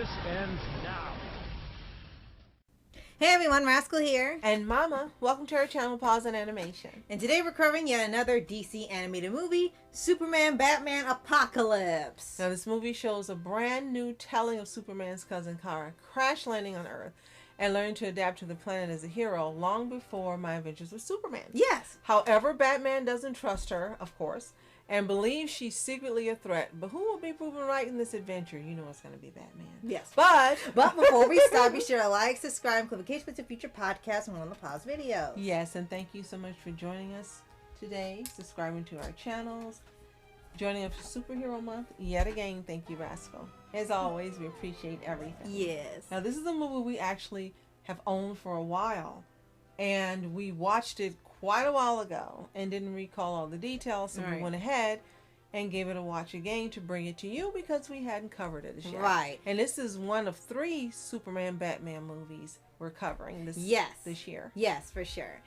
This ends now. Hey everyone, Rascal here. And Mama, welcome to our channel, Paws On Animation. And today we're covering yet another DC animated movie, Superman Batman Apocalypse. Now this movie shows a brand new telling of Superman's cousin Kara crash landing on Earth and learning to adapt to the planet as a hero long before My Adventures with Superman. Yes. However, Batman doesn't trust her, of course, and believes she's secretly a threat. But who will be proven right in this adventure? You know it's going to be Batman. Yes. But before we start, be sure to like, subscribe, and click notifications for future podcasts and one of the pause videos. Yes, and thank you so much for joining us today, subscribing to our channels, joining us for Superhero Month. Yet again, thank you, Rascal. As always, we appreciate everything. Yes. Now, this is a movie we actually have owned for a while, and we watched it quite a while ago and didn't recall all the details, so we went ahead and gave it a watch again to bring it to you because we hadn't covered it as yet. Right. And this is one of 3 Superman Batman movies we're covering this year. Yes, for sure.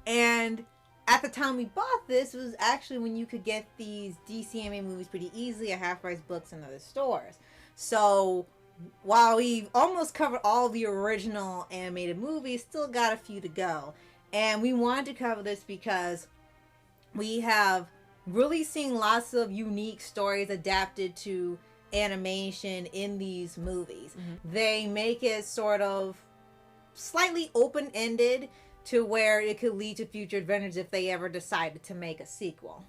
And at the time we bought this was actually when you could get these DC anime movies pretty easily at half-price books and other stores. So while we've almost covered all the original animated movies, still got a few to go. And we wanted to cover this because we have really seen lots of unique stories adapted to animation in these movies. Mm-hmm. They make it sort of slightly open-ended to where it could lead to future adventures if they ever decided to make a sequel.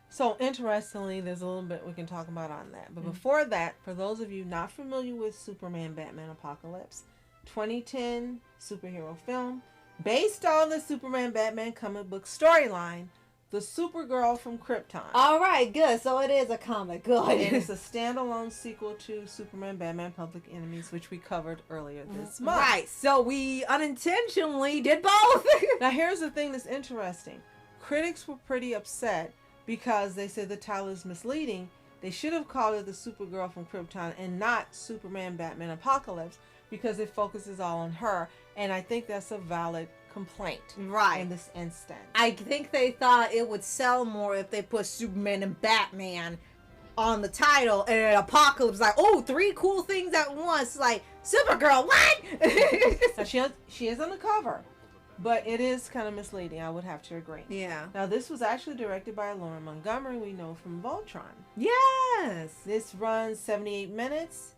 So, interestingly, there's a little bit we can talk about on that. But before that, for those of you not familiar with Superman Batman Apocalypse, 2010 superhero film, based on the Superman Batman comic book storyline, the Supergirl from Krypton. All right, good. So it is a comic. Good. And it's a standalone sequel to Superman Batman Public Enemies, which we covered earlier this month. Right. So we unintentionally did both. Now, here's the thing that's interesting. Critics were pretty upset because they said the title is misleading. They should have called it the Supergirl from Krypton and not Superman Batman Apocalypse because it focuses all on her. And I think that's a valid complaint in this instance. I think they thought it would sell more if they put Superman and Batman on the title and an Apocalypse like, oh, 3 cool things at once. Like, Supergirl, what? Now, she is on the cover, but it is kind of misleading. I would have to agree. Yeah. Now, this was actually directed by Lauren Montgomery, we know from Voltron. Yes. This runs 78 minutes,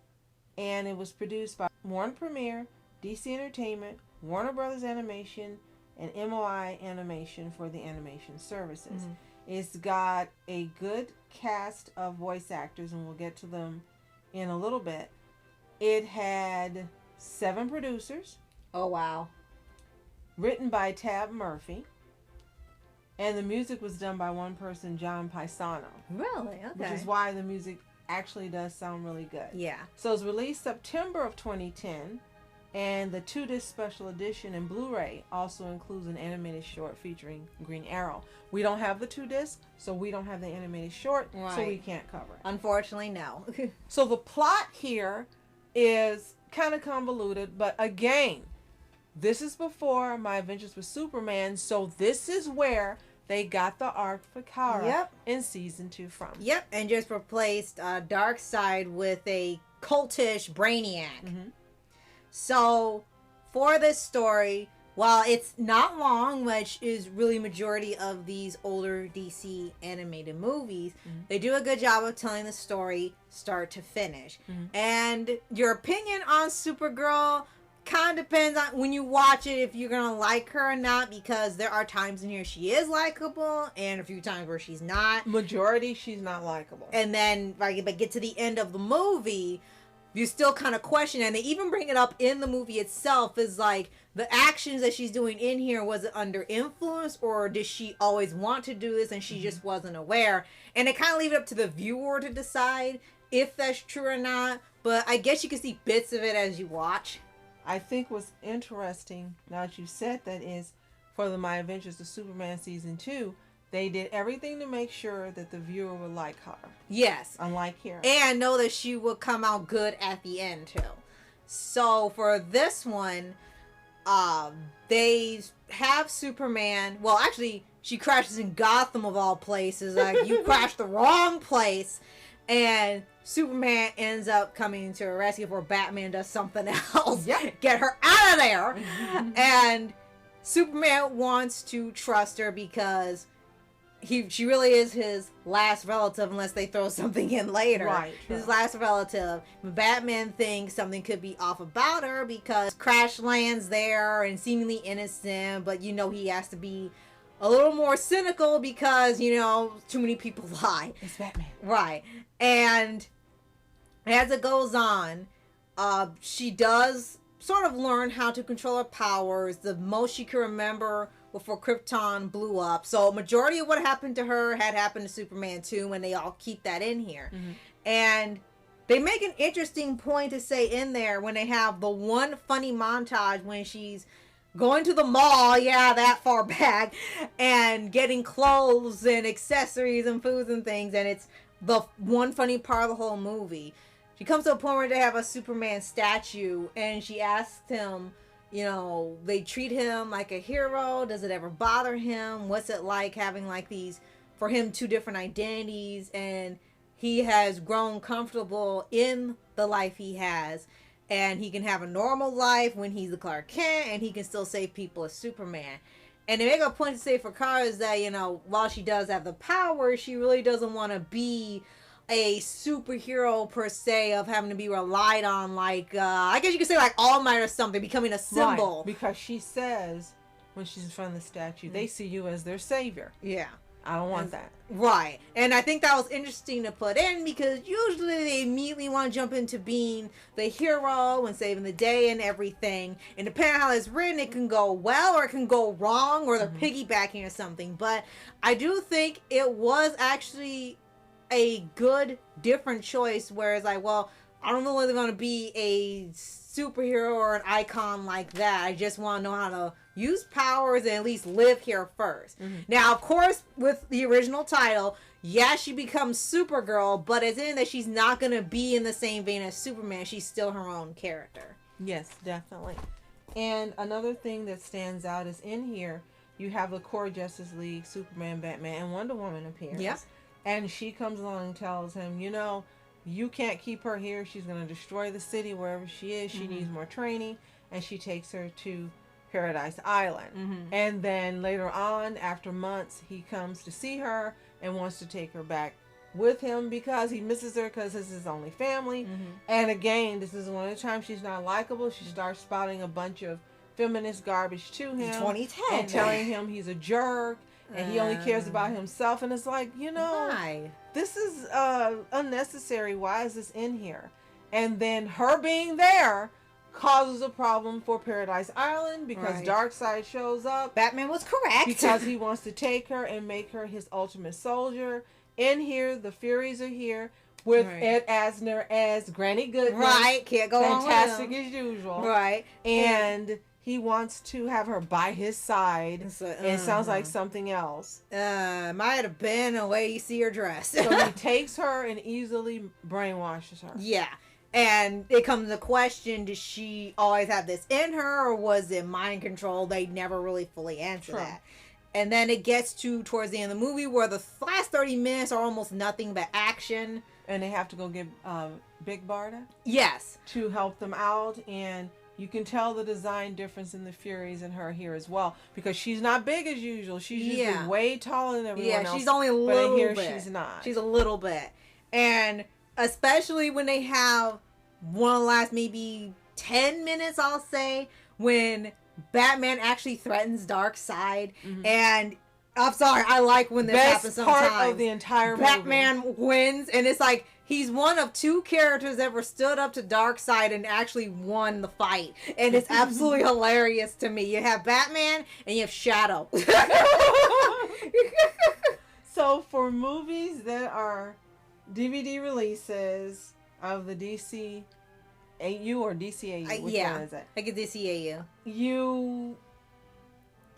and it was produced by Warner Premiere, DC Entertainment, Warner Brothers Animation, and MOI Animation for the animation services. Mm-hmm. It's got a good cast of voice actors, and we'll get to them in a little bit. It had 7 producers. Oh, wow. Written by Tab Murphy. And the music was done by one person, John Paisano. Really? Okay. Which is why the music actually does sound really good. Yeah. So it was released September of 2010. And the 2-disc special edition and Blu-ray also includes an animated short featuring Green Arrow. We don't have the 2-disc, so we don't have the animated short, so we can't cover it. Unfortunately, no. So the plot here is kind of convoluted, but again, this is before My Adventures with Superman, so this is where they got the arc for Kara in season 2 from. Yep, and just replaced Darkseid with a cultish Brainiac. Mm-hmm. So, for this story, while it's not long, which is really majority of these older DC animated movies, they do a good job of telling the story start to finish. And your opinion on Supergirl kind of depends on when you watch it if you're going to like her or not, because there are times in here she is likable and a few times where she's not. Majority, she's not likable. And then, like, if I get to the end of the movie, you still kind of question, and they even bring it up in the movie itself, is like, the actions that she's doing in here, was it under influence, or did she always want to do this and she just wasn't aware? And they kind of leave it up to the viewer to decide if that's true or not, but I guess you can see bits of it as you watch. I think what's interesting, now that you said that, is for the My Adventures of Superman Season 2, they did everything to make sure that the viewer would like her. Yes. Unlike here. And know that she would come out good at the end, too. So, for this one, they have Superman. Well, actually, she crashes in Gotham, of all places. Like, you crashed the wrong place. And Superman ends up coming to her rescue before Batman does something else. Yep. Get her out of there. And Superman wants to trust her because she really is his last relative, unless they throw something in later. Right. True. His last relative. Batman thinks something could be off about her because Crash lands there and seemingly innocent, but he has to be a little more cynical because, too many people lie. It's Batman. Right. And as it goes on, she does sort of learn how to control her powers. The most she can remember before Krypton blew up. So majority of what happened to her had happened to Superman too, and they all keep that in here. Mm-hmm. And they make an interesting point to say in there when they have the one funny montage when she's going to the mall, that far back, and getting clothes and accessories and foods and things, and it's the one funny part of the whole movie. She comes to a point where they have a Superman statue, and she asks him, they treat him like a hero. Does it ever bother him? What's it like having these, for him, two different identities? And he has grown comfortable in the life he has. And he can have a normal life when he's the Clark Kent, and he can still save people as Superman. And they make a point to say for Kara is that, while she does have the power, she really doesn't want to be a superhero per se of having to be relied on I guess you could say All Might or something, becoming a symbol. Right, because she says when she's in front of the statue, they see you as their savior. Yeah. I don't want that. Right. And I think that was interesting to put in because usually they immediately want to jump into being the hero and saving the day and everything. And depending on how it's written, it can go well or it can go wrong or they're piggybacking or something. But I do think it was actually a good, different choice where it's I don't really want to be a superhero or an icon like that. I just want to know how to use powers and at least live here first. Mm-hmm. Now, of course, with the original title, she becomes Supergirl, but it's in that she's not going to be in the same vein as Superman. She's still her own character. Yes, definitely. And another thing that stands out is in here, you have the core Justice League, Superman, Batman, and Wonder Woman appears. Yep. And she comes along and tells him, you can't keep her here. She's going to destroy the city wherever she is. She needs more training. And she takes her to Paradise Island. Mm-hmm. And then later on, after months, he comes to see her and wants to take her back with him because he misses her because this is his only family. Mm-hmm. And again, this is one of the times she's not likable. She starts spouting a bunch of feminist garbage to him. 2010. And telling him he's a jerk. And he only cares about himself. And it's why? This is unnecessary. Why is this in here? And then her being there causes a problem for Paradise Island because Darkseid shows up. Batman was correct. Because he wants to take her and make her his ultimate soldier. In here, the Furies are here with Ed Asner as Granny Goodness. Right. Can't go on with him. Fantastic as usual. Right. And he wants to have her by his side. It sounds like something else. Might have been the way you see her dressed. So he takes her and easily brainwashes her. Yeah. And it comes to question, does she always have this in her or was it mind control? They never really fully answer that. And then it gets to towards the end of the movie where the last 30 minutes are almost nothing but action. And they have to go get Big Barda? Yes. To help them out. And you can tell the design difference in the Furies and her here as well. Because she's not big as usual. She's usually way taller than everyone else. Yeah, she's only a little bit. But in here, she's not. She's a little bit. And especially when they have one of the last maybe 10 minutes, I'll say, when Batman actually threatens Darkseid. Mm-hmm. And I'm sorry, I like when this happens sometimes. Best part of the entire movie. Batman wins, and it's like he's one of two characters that ever stood up to Darkseid and actually won the fight. And it's absolutely hilarious to me. You have Batman and you have Shadow. So for movies that are DVD releases of the DCAU or DCAU, which one is it? I get DCAU. You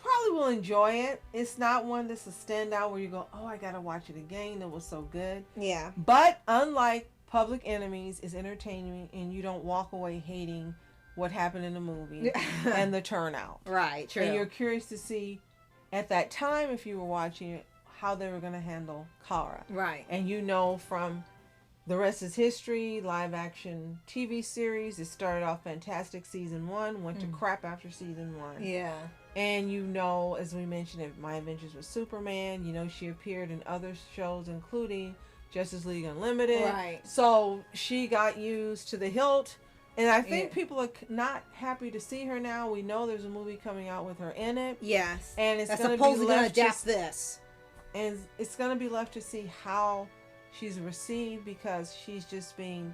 probably will enjoy it. It's not one that's a standout where you go, oh, I gotta watch it again. It was so good. Yeah. But unlike Public Enemies, is entertaining and you don't walk away hating what happened in the movie and the turnout. Right, true. And you're curious to see at that time, if you were watching it, how they were going to handle Kara. Right. And from the rest is history. Live action TV series. It started off fantastic season 1, went to crap after season 1. Yeah. And as we mentioned in My Adventures with Superman, she appeared in other shows, including Justice League Unlimited. Right. So she got used to the hilt. And I think people are not happy to see her now. We know there's a movie coming out with her in it. Yes. And it's going to supposedly be going left to adapt this. And it's going to be left to see how she's received, because she's just being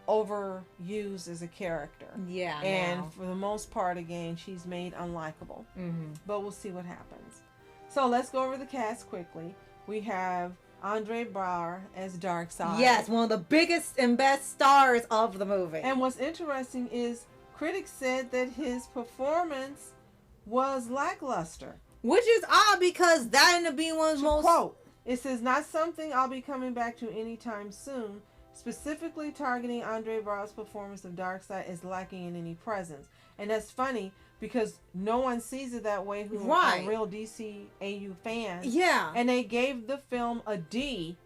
overused as a character. Yeah. And for the most part, again, she's made unlikable. Mm-hmm. But we'll see what happens. So let's go over the cast quickly. We have Andre Braugher as Darkseid. Yes, one of the biggest and best stars of the movie. And what's interesting is critics said that his performance was lackluster. Which is odd, because that ended up being one of the most... Quote, it says, "Not something I'll be coming back to anytime soon. Specifically targeting Andre Braugher's performance of Darkseid is lacking in any presence." And that's funny, because no one sees it that way who are real DCAU fans. Yeah. And they gave the film a D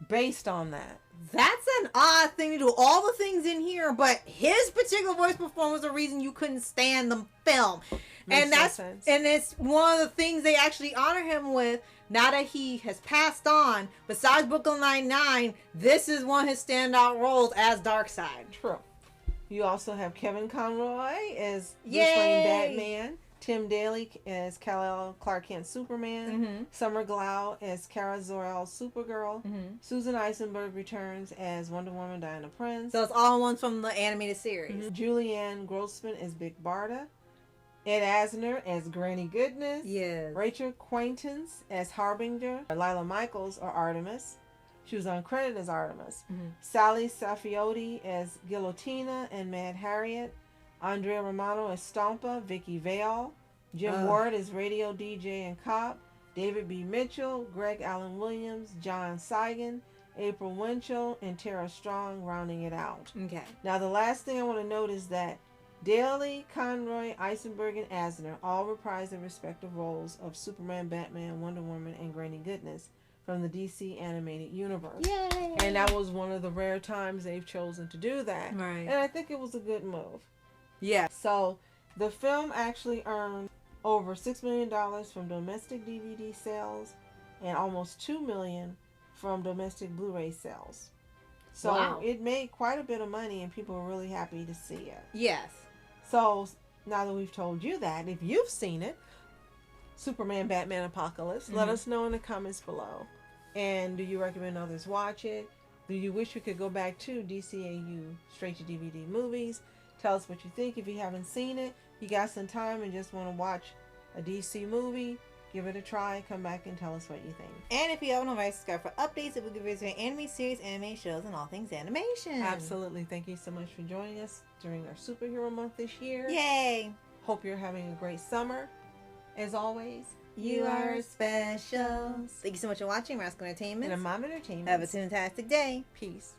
based on that. That's an odd thing to do. All the things in here, but his particular voice performance was the reason you couldn't stand the film. Makes no sense. And it's one of the things they actually honor him with. Now that he has passed on, besides Brooklyn Nine-Nine, this is one of his standout roles as Darkseid. True. You also have Kevin Conroy as Bruce Wayne Batman, Tim Daly as Kal-El Clark Kent Superman, Summer Glau as Kara Zor-El Supergirl, Susan Eisenberg returns as Wonder Woman Diana Prince. So it's all ones from the animated series. Julianne Grossman as Big Barda, Ed Asner as Granny Goodness, Yes. Rachel Quaintance as Harbinger, Lila Michaels or Artemis. She was uncredited as Artemis. Sally Saffioti as Guillotina and Mad Harriet. Andrea Romano as Stompa, Vicky Vale. Jim Ward as Radio DJ and Cop. David B. Mitchell, Greg Allen Williams, John Seigan, April Winchell, and Tara Strong rounding it out. Okay. Now the last thing I want to note is that Daly, Conroy, Eisenberg, and Asner all reprise their respective roles of Superman, Batman, Wonder Woman, and Granny Goodness from the DC animated universe. Yay! And that was one of the rare times they've chosen to do that. Right. And I think it was a good move. Yeah. So the film actually earned over $6 million from domestic DVD sales and almost $2 million from domestic Blu-ray sales. So it made quite a bit of money, and people were really happy to see it. Yes. So now that we've told you that, if you've seen it, Superman, Batman, Apocalypse, let us know in the comments below. And do you recommend others watch it? Do you wish we could go back to DCAU straight to DVD movies? Tell us what you think. If you haven't seen it, you got some time and just want to watch a DC movie, give it a try. Come back and tell us what you think. And if you haven't already, subscribe for updates that we give you anime series, anime shows, and all things animation. Absolutely. Thank you so much for joining us during our superhero month this year. Yay! Hope you're having a great summer. As always, you are special. Thank you so much for watching Rascal Entertainment. And Mom Entertainment. Have a fantastic day. Peace.